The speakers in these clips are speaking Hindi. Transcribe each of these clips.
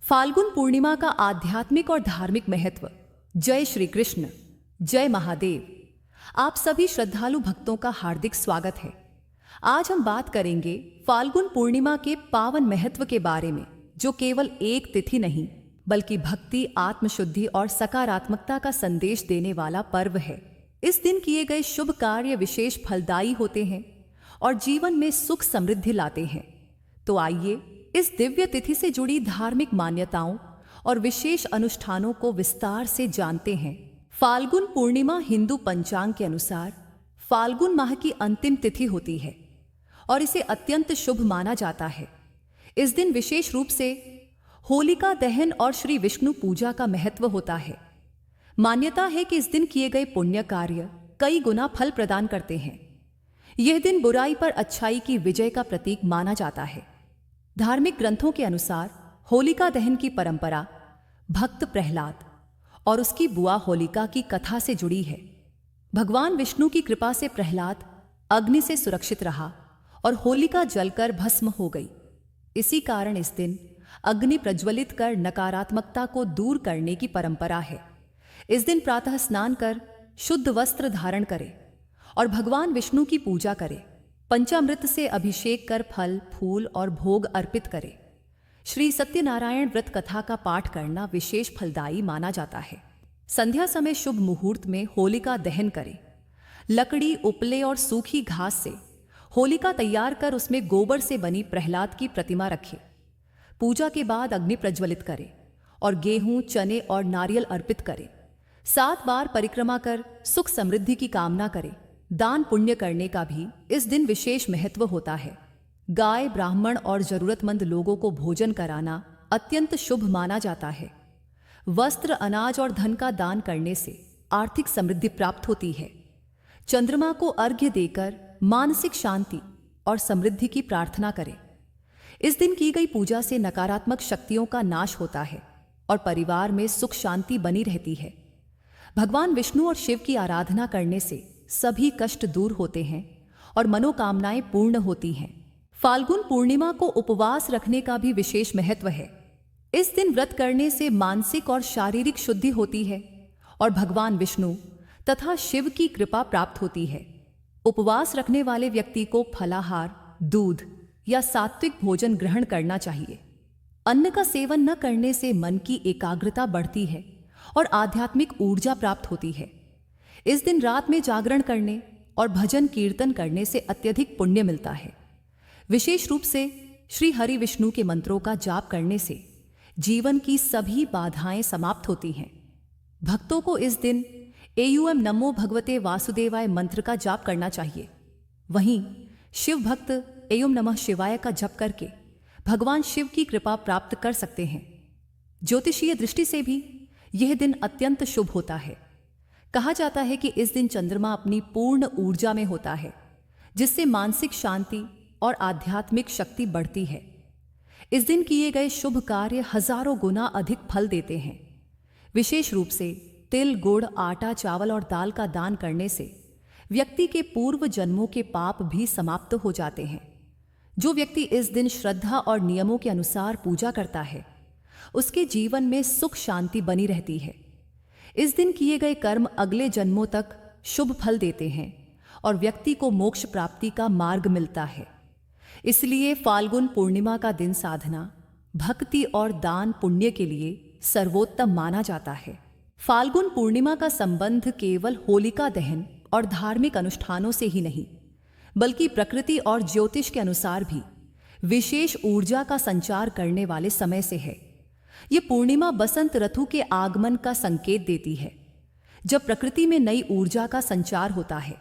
फाल्गुन पूर्णिमा का आध्यात्मिक और धार्मिक महत्व। जय श्री कृष्ण, जय महादेव। आप सभी श्रद्धालु भक्तों का हार्दिक स्वागत है। आज हम बात करेंगे फाल्गुन पूर्णिमा के पावन महत्व के बारे में, जो केवल एक तिथि नहीं बल्कि भक्ति, आत्मशुद्धि और सकारात्मकता का संदेश देने वाला पर्व है। इस दिन किए गए शुभ कार्य विशेष फलदायी होते हैं और जीवन में सुख समृद्धि लाते हैं। तो आइए इस दिव्य तिथि से जुड़ी धार्मिक मान्यताओं और विशेष अनुष्ठानों को विस्तार से जानते हैं। फाल्गुन पूर्णिमा हिंदू पंचांग के अनुसार फाल्गुन माह की अंतिम तिथि होती है और इसे अत्यंत शुभ माना जाता है। इस दिन विशेष रूप से होलिका दहन और श्री विष्णु पूजा का महत्व होता है। मान्यता है कि इस दिन किए गए पुण्य कार्य कई गुना फल प्रदान करते हैं। यह दिन बुराई पर अच्छाई की विजय का प्रतीक माना जाता है। धार्मिक ग्रंथों के अनुसार होलिका दहन की परंपरा भक्त प्रहलाद और उसकी बुआ होलिका की कथा से जुड़ी है। भगवान विष्णु की कृपा से प्रहलाद अग्नि से सुरक्षित रहा और होलिका जलकर भस्म हो गई। इसी कारण इस दिन अग्नि प्रज्वलित कर नकारात्मकता को दूर करने की परंपरा है। इस दिन प्रातः स्नान कर शुद्ध वस्त्र धारण करें और भगवान विष्णु की पूजा करें। पंचामृत से अभिषेक कर फल, फूल और भोग अर्पित करें। श्री सत्यनारायण व्रत कथा का पाठ करना विशेष फलदायी माना जाता है। संध्या समय शुभ मुहूर्त में होलिका दहन करें। लकड़ी, उपले और सूखी घास से होलिका तैयार कर उसमें गोबर से बनी प्रहलाद की प्रतिमा रखें। पूजा के बाद अग्नि प्रज्वलित करें और गेहूं, चने और नारियल अर्पित करें। 7 बार परिक्रमा कर सुख समृद्धि की कामना करें। दान पुण्य करने का भी इस दिन विशेष महत्व होता है। गाय, ब्राह्मण और जरूरतमंद लोगों को भोजन कराना अत्यंत शुभ माना जाता है। वस्त्र, अनाज और धन का दान करने से आर्थिक समृद्धि प्राप्त होती है। चंद्रमा को अर्घ्य देकर मानसिक शांति और समृद्धि की प्रार्थना करें। इस दिन की गई पूजा से नकारात्मक शक्तियों का नाश होता है और परिवार में सुख शांति बनी रहती है। भगवान विष्णु और शिव की आराधना करने से सभी कष्ट दूर होते हैं और मनोकामनाएं पूर्ण होती हैं। फाल्गुन पूर्णिमा को उपवास रखने का भी विशेष महत्व है। इस दिन व्रत करने से मानसिक और शारीरिक शुद्धि होती है और भगवान विष्णु तथा शिव की कृपा प्राप्त होती है। उपवास रखने वाले व्यक्ति को फलाहार, दूध या सात्विक भोजन ग्रहण करना चाहिए। अन्न का सेवन न करने से मन की एकाग्रता बढ़ती है और आध्यात्मिक ऊर्जा प्राप्त होती है। इस दिन रात में जागरण करने और भजन कीर्तन करने से अत्यधिक पुण्य मिलता है। विशेष रूप से श्री हरि विष्णु के मंत्रों का जाप करने से जीवन की सभी बाधाएं समाप्त होती हैं। भक्तों को इस दिन एयूएम नमो भगवते वासुदेवाय मंत्र का जाप करना चाहिए। वहीं शिव भक्त एयूम नमः शिवाय का जप करके भगवान शिव की कृपा प्राप्त कर सकते हैं। ज्योतिषीय दृष्टि से भी यह दिन अत्यंत शुभ होता है। कहा जाता है कि इस दिन चंद्रमा अपनी पूर्ण ऊर्जा में होता है, जिससे मानसिक शांति और आध्यात्मिक शक्ति बढ़ती है। इस दिन किए गए शुभ कार्य हजारों गुना अधिक फल देते हैं। विशेष रूप से तिल, गुड़, आटा, चावल और दाल का दान करने से व्यक्ति के पूर्व जन्मों के पाप भी समाप्त हो जाते हैं। जो व्यक्ति इस दिन श्रद्धा और नियमों के अनुसार पूजा करता है, उसके जीवन में सुख शांति बनी रहती है। इस दिन किए गए कर्म अगले जन्मों तक शुभ फल देते हैं और व्यक्ति को मोक्ष प्राप्ति का मार्ग मिलता है। इसलिए फाल्गुन पूर्णिमा का दिन साधना, भक्ति और दान पुण्य के लिए सर्वोत्तम माना जाता है। फाल्गुन पूर्णिमा का संबंध केवल होलिका दहन और धार्मिक अनुष्ठानों से ही नहीं, बल्कि प्रकृति और ज्योतिष के अनुसार भी विशेष ऊर्जा का संचार करने वाले समय से है। यह पूर्णिमा बसंत ऋतु के आगमन का संकेत देती है, जब प्रकृति में नई ऊर्जा का संचार होता है।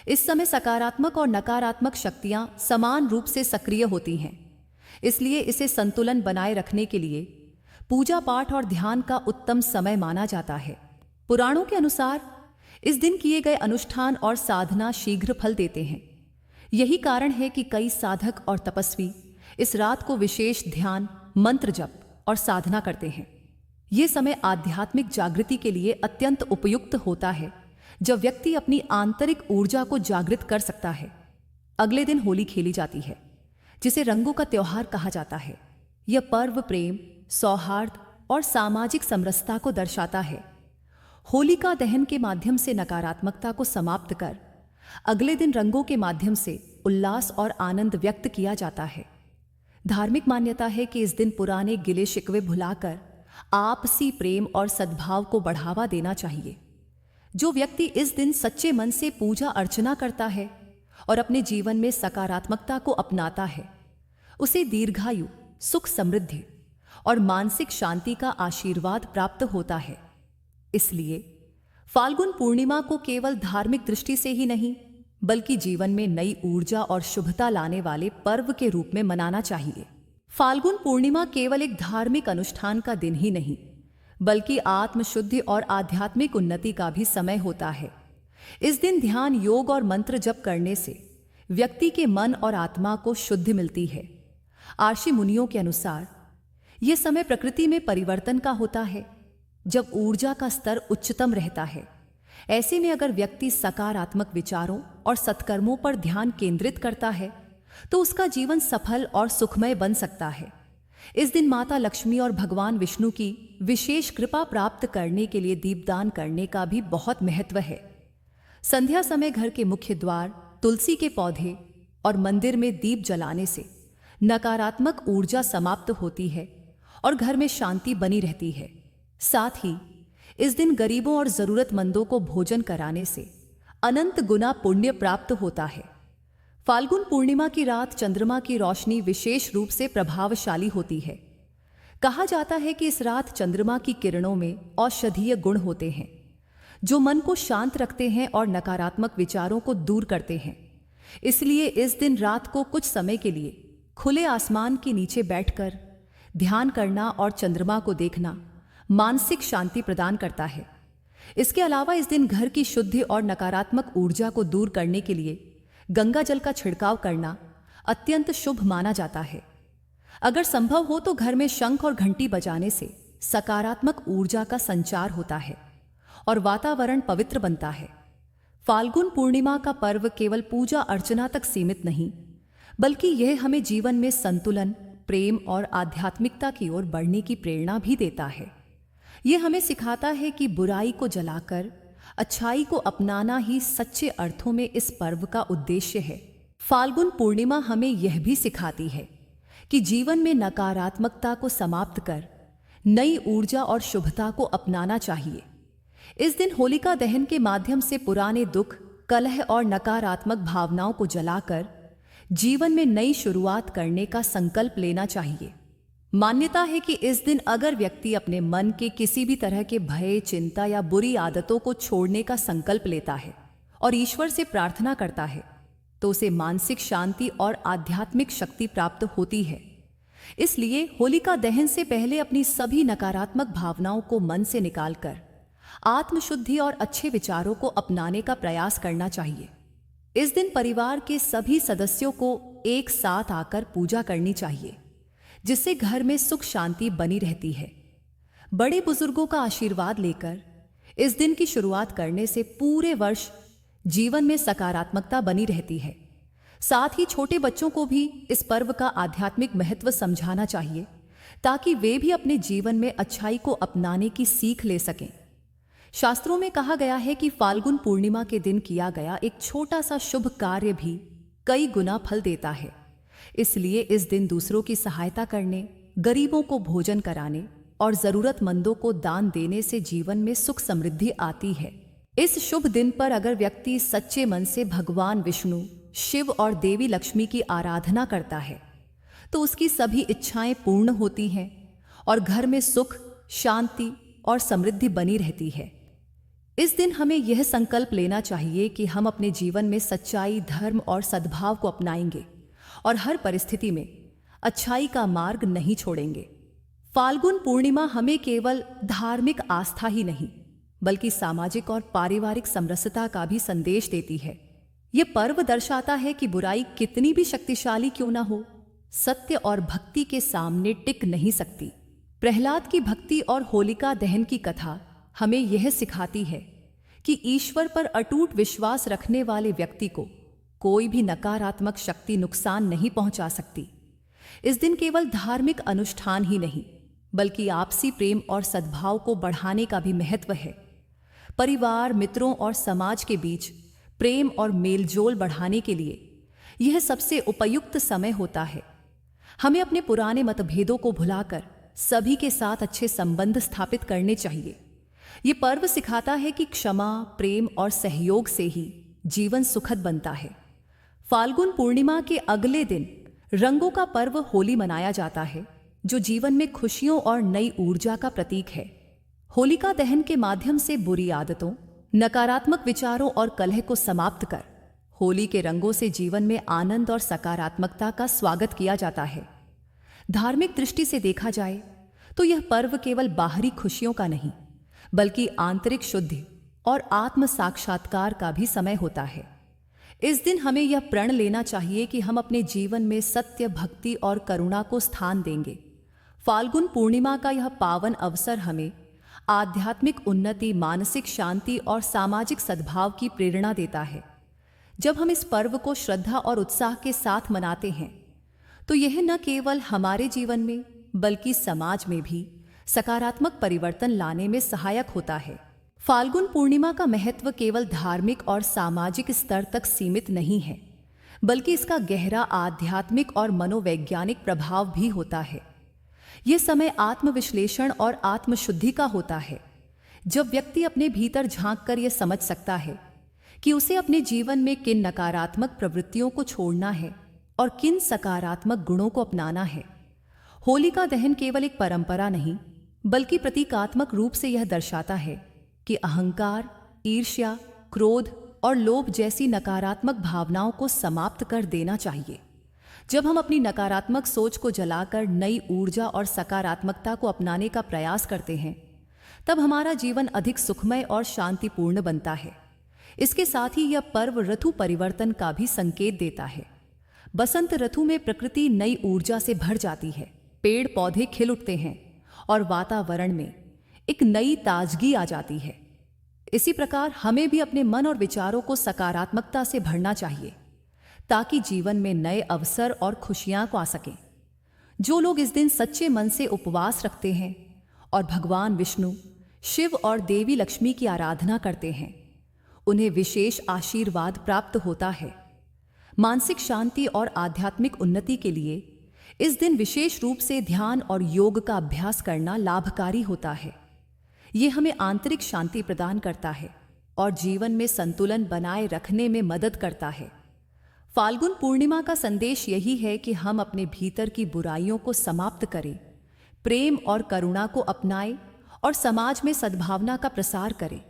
इस समय सकारात्मक और नकारात्मक शक्तियां समान रूप से सक्रिय होती हैं। इसलिए इसे संतुलन बनाए रखने के लिए पूजा पाठ और ध्यान का उत्तम समय माना जाता है। पुराणों के अनुसार इस दिन किए गए अनुष्ठान और साधना शीघ्र फल देते हैं। यही कारण है कि कई साधक और तपस्वी इस रात को विशेष ध्यान, मंत्र जप और साधना करते हैं। यह समय आध्यात्मिक जागृति के लिए अत्यंत उपयुक्त होता है, जब व्यक्ति अपनी आंतरिक ऊर्जा को जागृत कर सकता है। अगले दिन होली खेली जाती है, जिसे रंगों का त्योहार कहा जाता है। यह पर्व प्रेम, सौहार्द और सामाजिक समरसता को दर्शाता है। होलिका दहन के माध्यम से नकारात्मकता को समाप्त कर अगले दिन रंगों के माध्यम से उल्लास और आनंद व्यक्त किया जाता है। धार्मिक मान्यता है कि इस दिन पुराने गिले शिकवे भुलाकर आपसी प्रेम और सद्भाव को बढ़ावा देना चाहिए। जो व्यक्ति इस दिन सच्चे मन से पूजा अर्चना करता है और अपने जीवन में सकारात्मकता को अपनाता है, उसे दीर्घायु, सुख, समृद्धि और मानसिक शांति का आशीर्वाद प्राप्त होता है। इसलिए फाल्गुन पूर्णिमा को केवल धार्मिक दृष्टि से ही नहीं, बल्कि जीवन में नई ऊर्जा और शुभता लाने वाले पर्व के रूप में मनाना चाहिए। फाल्गुन पूर्णिमा केवल एक धार्मिक अनुष्ठान का दिन ही नहीं, बल्कि आत्मशुद्धि और आध्यात्मिक उन्नति का भी समय होता है। इस दिन ध्यान, योग और मंत्र जप करने से व्यक्ति के मन और आत्मा को शुद्धि मिलती है। आर्षि मुनियों के अनुसार यह समय प्रकृति में परिवर्तन का होता है, जब ऊर्जा का स्तर उच्चतम रहता है। ऐसे में अगर व्यक्ति सकारात्मक विचारों और सत्कर्मों पर ध्यान केंद्रित करता है तो उसका जीवन सफल और सुखमय बन सकता है। इस दिन माता लक्ष्मी और भगवान विष्णु की विशेष कृपा प्राप्त करने के लिए दीपदान करने का भी बहुत महत्व है। संध्या समय घर के मुख्य द्वार, तुलसी के पौधे और मंदिर में दीप जलाने से नकारात्मक ऊर्जा समाप्त होती है और घर में शांति बनी रहती है। साथ ही इस दिन गरीबों और जरूरतमंदों को भोजन कराने से अनंत गुना पुण्य प्राप्त होता है। फाल्गुन पूर्णिमा की रात चंद्रमा की रोशनी विशेष रूप से प्रभावशाली होती है। कहा जाता है कि इस रात चंद्रमा की किरणों में औषधीय गुण होते हैं, जो मन को शांत रखते हैं और नकारात्मक विचारों को दूर करते हैं। इसलिए इस दिन रात को कुछ समय के लिए खुले आसमान के नीचे बैठकर ध्यान करना और चंद्रमा को देखना मानसिक शांति प्रदान करता है। इसके अलावा इस दिन घर की शुद्धि और नकारात्मक ऊर्जा को दूर करने के लिए गंगा जल का छिड़काव करना अत्यंत शुभ माना जाता है। अगर संभव हो तो घर में शंख और घंटी बजाने से सकारात्मक ऊर्जा का संचार होता है और वातावरण पवित्र बनता है। फाल्गुन पूर्णिमा का पर्व केवल पूजा अर्चना तक सीमित नहीं, बल्कि यह हमें जीवन में संतुलन, प्रेम और आध्यात्मिकता की ओर बढ़ने की प्रेरणा भी देता है। यह हमें सिखाता है कि बुराई को जलाकर अच्छाई को अपनाना ही सच्चे अर्थों में इस पर्व का उद्देश्य है। फाल्गुन पूर्णिमा हमें यह भी सिखाती है कि जीवन में नकारात्मकता को समाप्त कर नई ऊर्जा और शुभता को अपनाना चाहिए। इस दिन होलिका दहन के माध्यम से पुराने दुख, कलह और नकारात्मक भावनाओं को जलाकर जीवन में नई शुरुआत करने का संकल्प लेना चाहिए। मान्यता है कि इस दिन अगर व्यक्ति अपने मन के किसी भी तरह के भय, चिंता या बुरी आदतों को छोड़ने का संकल्प लेता है और ईश्वर से प्रार्थना करता है, तो उसे मानसिक शांति और आध्यात्मिक शक्ति प्राप्त होती है। इसलिए होलिका दहन से पहले अपनी सभी नकारात्मक भावनाओं को मन से निकालकर आत्मशुद्धि और अच्छे विचारों को अपनाने का प्रयास करना चाहिए। इस दिन परिवार के सभी सदस्यों को एक साथ आकर पूजा करनी चाहिए, जिससे घर में सुख शांति बनी रहती है। बड़े बुजुर्गों का आशीर्वाद लेकर इस दिन की शुरुआत करने से पूरे वर्ष जीवन में सकारात्मकता बनी रहती है। साथ ही छोटे बच्चों को भी इस पर्व का आध्यात्मिक महत्व समझाना चाहिए, ताकि वे भी अपने जीवन में अच्छाई को अपनाने की सीख ले सकें। शास्त्रों में कहा गया है कि फाल्गुन पूर्णिमा के दिन किया गया एक छोटा सा शुभ कार्य भी कई गुना फल देता है। इसलिए इस दिन दूसरों की सहायता करने, गरीबों को भोजन कराने और जरूरतमंदों को दान देने से जीवन में सुख समृद्धि आती है। इस शुभ दिन पर अगर व्यक्ति सच्चे मन से भगवान विष्णु, शिव और देवी लक्ष्मी की आराधना करता है, तो उसकी सभी इच्छाएं पूर्ण होती हैं और घर में सुख, शांति और समृद्धि बनी रहती है। इस दिन हमें यह संकल्प लेना चाहिए कि हम अपने जीवन में सच्चाई, धर्म और सद्भाव को अपनाएंगे और हर परिस्थिति में अच्छाई का मार्ग नहीं छोड़ेंगे। फाल्गुन पूर्णिमा हमें केवल धार्मिक आस्था ही नहीं, बल्कि सामाजिक और पारिवारिक समरसता का भी संदेश देती है। यह पर्व दर्शाता है कि बुराई कितनी भी शक्तिशाली क्यों न हो, सत्य और भक्ति के सामने टिक नहीं सकती। प्रहलाद की भक्ति और होलिका दहन की कथा हमें यह सिखाती है कि ईश्वर पर अटूट विश्वास रखने वाले व्यक्ति को कोई भी नकारात्मक शक्ति नुकसान नहीं पहुंचा सकती। इस दिन केवल धार्मिक अनुष्ठान ही नहीं, बल्कि आपसी प्रेम और सद्भाव को बढ़ाने का भी महत्व है। परिवार, मित्रों और समाज के बीच प्रेम और मेलजोल बढ़ाने के लिए यह सबसे उपयुक्त समय होता है। हमें अपने पुराने मतभेदों को भुलाकर सभी के साथ अच्छे संबंध स्थापित करने चाहिए। ये पर्व सिखाता है कि क्षमा, प्रेम और सहयोग से ही जीवन सुखद बनता है। फाल्गुन पूर्णिमा के अगले दिन रंगों का पर्व होली मनाया जाता है, जो जीवन में खुशियों और नई ऊर्जा का प्रतीक है। होलिका दहन के माध्यम से बुरी आदतों, नकारात्मक विचारों और कलह को समाप्त कर होली के रंगों से जीवन में आनंद और सकारात्मकता का स्वागत किया जाता है। धार्मिक दृष्टि से देखा जाए तो यह पर्व केवल बाहरी खुशियों का नहीं, बल्कि आंतरिक शुद्धि और आत्म साक्षात्कार का भी समय होता है। इस दिन हमें यह प्रण लेना चाहिए कि हम अपने जीवन में सत्य, भक्ति और करुणा को स्थान देंगे। फाल्गुन पूर्णिमा का यह पावन अवसर हमें आध्यात्मिक उन्नति, मानसिक शांति और सामाजिक सद्भाव की प्रेरणा देता है। जब हम इस पर्व को श्रद्धा और उत्साह के साथ मनाते हैं तो यह न केवल हमारे जीवन में बल्कि समाज में भी सकारात्मक परिवर्तन लाने में सहायक होता है। फाल्गुन पूर्णिमा का महत्व केवल धार्मिक और सामाजिक स्तर तक सीमित नहीं है, बल्कि इसका गहरा आध्यात्मिक और मनोवैज्ञानिक प्रभाव भी होता है। यह समय आत्मविश्लेषण और आत्मशुद्धि का होता है, जब व्यक्ति अपने भीतर झांककर यह समझ सकता है कि उसे अपने जीवन में किन नकारात्मक प्रवृत्तियों को छोड़ना है और किन सकारात्मक गुणों को अपनाना है। होलिका दहन केवल एक परंपरा नहीं, बल्कि प्रतीकात्मक रूप से यह दर्शाता है कि अहंकार, ईर्ष्या, क्रोध और लोभ जैसी नकारात्मक भावनाओं को समाप्त कर देना चाहिए। जब हम अपनी नकारात्मक सोच को जलाकर नई ऊर्जा और सकारात्मकता को अपनाने का प्रयास करते हैं, तब हमारा जीवन अधिक सुखमय और शांतिपूर्ण बनता है। इसके साथ ही यह पर्व ऋतु परिवर्तन का भी संकेत देता है। बसंत ऋतु में प्रकृति नई ऊर्जा से भर जाती है, पेड़ पौधे खिल उठते हैं और वातावरण में एक नई ताजगी आ जाती है। इसी प्रकार हमें भी अपने मन और विचारों को सकारात्मकता से भरना चाहिए, ताकि जीवन में नए अवसर और खुशियां को आ सकें। जो लोग इस दिन सच्चे मन से उपवास रखते हैं और भगवान विष्णु, शिव और देवी लक्ष्मी की आराधना करते हैं, उन्हें विशेष आशीर्वाद प्राप्त होता है। मानसिक शांति और आध्यात्मिक उन्नति के लिए इस दिन विशेष रूप से ध्यान और योग का अभ्यास करना लाभकारी होता है। ये हमें आंतरिक शांति प्रदान करता है और जीवन में संतुलन बनाए रखने में मदद करता है। फाल्गुन पूर्णिमा का संदेश यही है कि हम अपने भीतर की बुराइयों को समाप्त करें, प्रेम और करुणा को अपनाएं और समाज में सद्भावना का प्रसार करें।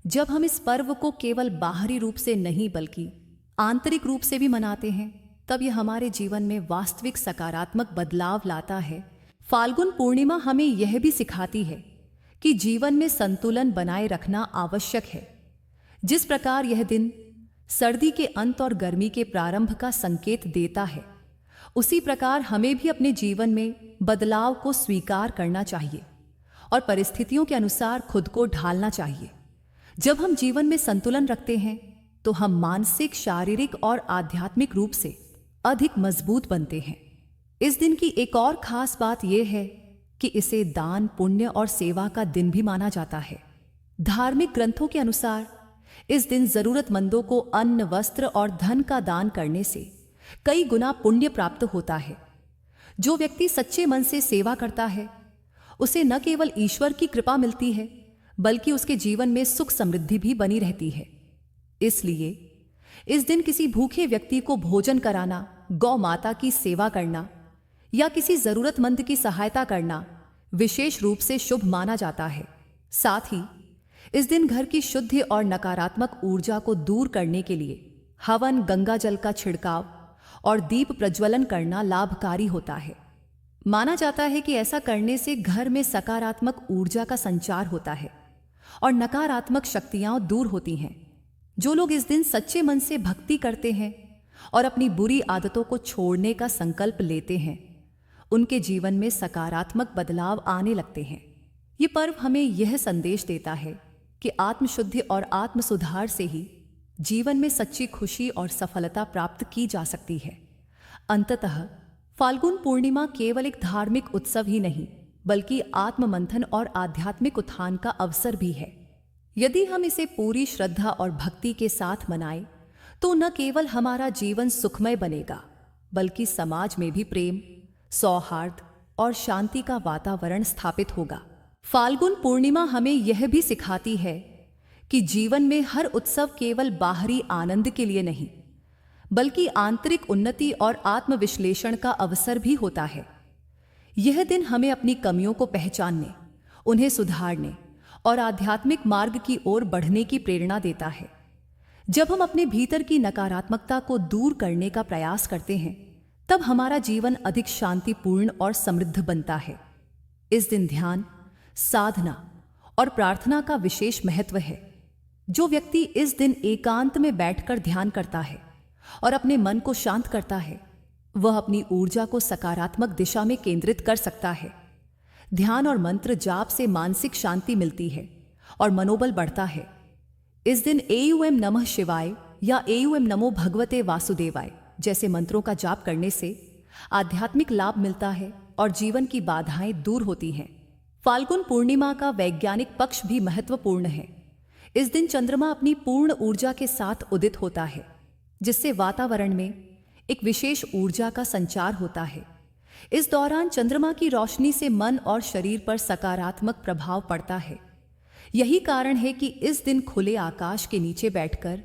जब हम इस पर्व को केवल बाहरी रूप से नहीं बल्कि आंतरिक रूप से भी मनाते हैं, तब यह हमारे जीवन में वास्तविक सकारात्मक बदलाव लाता है। फाल्गुन पूर्णिमा हमें यह भी सिखाती है कि जीवन में संतुलन बनाए रखना आवश्यक है। जिस प्रकार यह दिन सर्दी के अंत और गर्मी के प्रारंभ का संकेत देता है, उसी प्रकार हमें भी अपने जीवन में बदलाव को स्वीकार करना चाहिए और परिस्थितियों के अनुसार खुद को ढालना चाहिए। जब हम जीवन में संतुलन रखते हैं तो हम मानसिक, शारीरिक और आध्यात्मिक रूप से अधिक मजबूत बनते हैं। इस दिन की एक और खास बात यह है कि इसे दान, पुण्य और सेवा का दिन भी माना जाता है। धार्मिक ग्रंथों के अनुसार इस दिन जरूरतमंदों को अन्न, वस्त्र और धन का दान करने से कई गुना पुण्य प्राप्त होता है। जो व्यक्ति सच्चे मन से सेवा करता है, उसे न केवल ईश्वर की कृपा मिलती है, बल्कि उसके जीवन में सुख समृद्धि भी बनी रहती है। इसलिए इस दिन किसी भूखे व्यक्ति को भोजन कराना, गौ माता की सेवा करना या किसी जरूरतमंद की सहायता करना विशेष रूप से शुभ माना जाता है। साथ ही इस दिन घर की शुद्धि और नकारात्मक ऊर्जा को दूर करने के लिए हवन, गंगा जल का छिड़काव और दीप प्रज्वलन करना लाभकारी होता है। माना जाता है कि ऐसा करने से घर में सकारात्मक ऊर्जा का संचार होता है और नकारात्मक शक्तियां दूर होती हैं। जो लोग इस दिन सच्चे मन से भक्ति करते हैं और अपनी बुरी आदतों को छोड़ने का संकल्प लेते हैं, उनके जीवन में सकारात्मक बदलाव आने लगते हैं। ये पर्व हमें यह संदेश देता है कि आत्मशुद्धि और आत्म सुधार से ही जीवन में सच्ची खुशी और सफलता प्राप्त की जा सकती है। अंततः फाल्गुन पूर्णिमा केवल एक धार्मिक उत्सव ही नहीं, बल्कि आत्ममंथन और आध्यात्मिक उत्थान का अवसर भी है। यदि हम इसे पूरी श्रद्धा और भक्ति के साथ मनाएं, तो न केवल हमारा जीवन सुखमय बनेगा, बल्कि समाज में भी प्रेम, सौहार्द और शांति का वातावरण स्थापित होगा। फाल्गुन पूर्णिमा हमें यह भी सिखाती है कि जीवन में हर उत्सव केवल बाहरी आनंद के लिए नहीं, बल्कि आंतरिक उन्नति और आत्मविश्लेषण का अवसर भी होता है। यह दिन हमें अपनी कमियों को पहचानने, उन्हें सुधारने और आध्यात्मिक मार्ग की ओर बढ़ने की प्रेरणा देता है। जब हम अपने भीतर की नकारात्मकता को दूर करने का प्रयास करते हैं, तब हमारा जीवन अधिक शांतिपूर्ण और समृद्ध बनता है। इस दिन ध्यान, साधना और प्रार्थना का विशेष महत्व है। जो व्यक्ति इस दिन एकांत में बैठकर ध्यान करता है और अपने मन को शांत करता है, वह अपनी ऊर्जा को सकारात्मक दिशा में केंद्रित कर सकता है। ध्यान और मंत्र जाप से मानसिक शांति मिलती है और मनोबल बढ़ता है। इस दिन एयूएम नमः शिवाय या एयूएम नमो भगवते वासुदेवाय जैसे मंत्रों का जाप करने से आध्यात्मिक लाभ मिलता है और जीवन की बाधाएं दूर होती हैं। फाल्गुन पूर्णिमा का वैज्ञानिक पक्ष भी महत्वपूर्ण है। इस दिन चंद्रमा अपनी पूर्ण ऊर्जा के साथ उदित होता है, जिससे वातावरण में एक विशेष ऊर्जा का संचार होता है। इस दौरान चंद्रमा की रोशनी से मन और शरीर पर सकारात्मक प्रभाव पड़ता है। यही कारण है कि इस दिन खुले आकाश के नीचे बैठकर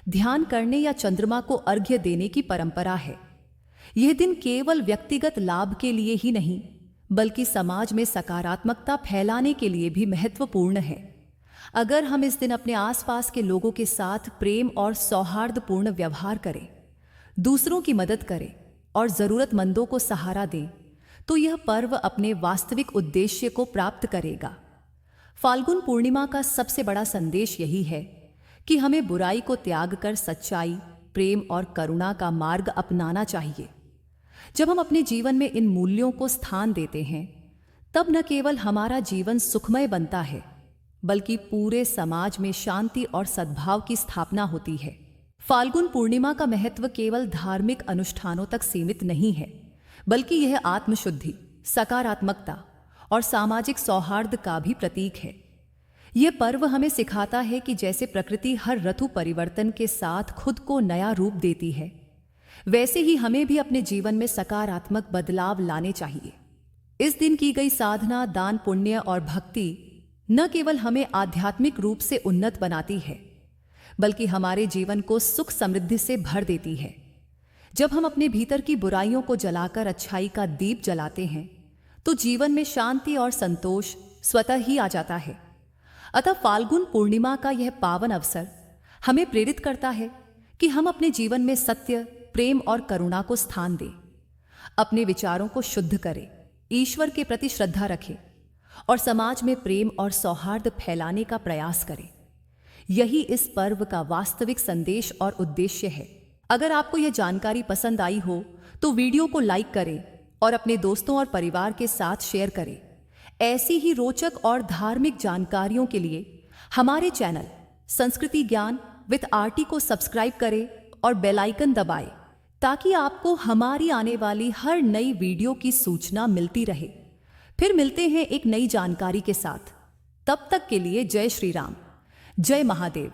ध्यान करने या चंद्रमा को अर्घ्य देने की परंपरा है। यह दिन केवल व्यक्तिगत लाभ के लिए ही नहीं, बल्कि समाज में सकारात्मकता फैलाने के लिए भी महत्वपूर्ण है। अगर हम इस दिन अपने आसपास के लोगों के साथ प्रेम और सौहार्दपूर्ण व्यवहार करें, दूसरों की मदद करें और जरूरतमंदों को सहारा दें, तो यह पर्व अपने वास्तविक उद्देश्य को प्राप्त करेगा। फाल्गुन पूर्णिमा का सबसे बड़ा संदेश यही है कि हमें बुराई को त्याग कर सच्चाई, प्रेम और करुणा का मार्ग अपनाना चाहिए। जब हम अपने जीवन में इन मूल्यों को स्थान देते हैं, तब न केवल हमारा जीवन सुखमय बनता है, बल्कि पूरे समाज में शांति और सद्भाव की स्थापना होती है। फाल्गुन पूर्णिमा का महत्व केवल धार्मिक अनुष्ठानों तक सीमित नहीं है, बल्कि यह आत्मशुद्धि, सकारात्मकता और सामाजिक सौहार्द का भी प्रतीक है। यह पर्व हमें सिखाता है कि जैसे प्रकृति हर ऋतु परिवर्तन के साथ खुद को नया रूप देती है, वैसे ही हमें भी अपने जीवन में सकारात्मक बदलाव लाने चाहिए। इस दिन की गई साधना, दान, पुण्य और भक्ति न केवल हमें आध्यात्मिक रूप से उन्नत बनाती है, बल्कि हमारे जीवन को सुख समृद्धि से भर देती है। जब हम अपने भीतर की बुराइयों को जलाकर अच्छाई का दीप जलाते हैं, तो जीवन में शांति और संतोष स्वतः ही आ जाता है। अतः फाल्गुन पूर्णिमा का यह पावन अवसर हमें प्रेरित करता है कि हम अपने जीवन में सत्य, प्रेम और करुणा को स्थान दें, अपने विचारों को शुद्ध करें, ईश्वर के प्रति श्रद्धा रखें और समाज में प्रेम और सौहार्द फैलाने का प्रयास करें। यही इस पर्व का वास्तविक संदेश और उद्देश्य है। अगर आपको यह जानकारी पसंद आई हो तो वीडियो को लाइक करें और अपने दोस्तों और परिवार के साथ शेयर करें। ऐसी ही रोचक और धार्मिक जानकारियों के लिए हमारे चैनल संस्कृति ज्ञान विद आरटी को सब्सक्राइब करें और बेल आइकन दबाएं, ताकि आपको हमारी आने वाली हर नई वीडियो की सूचना मिलती रहे। फिर मिलते हैं एक नई जानकारी के साथ। तब तक के लिए जय श्री राम, जय महादेव।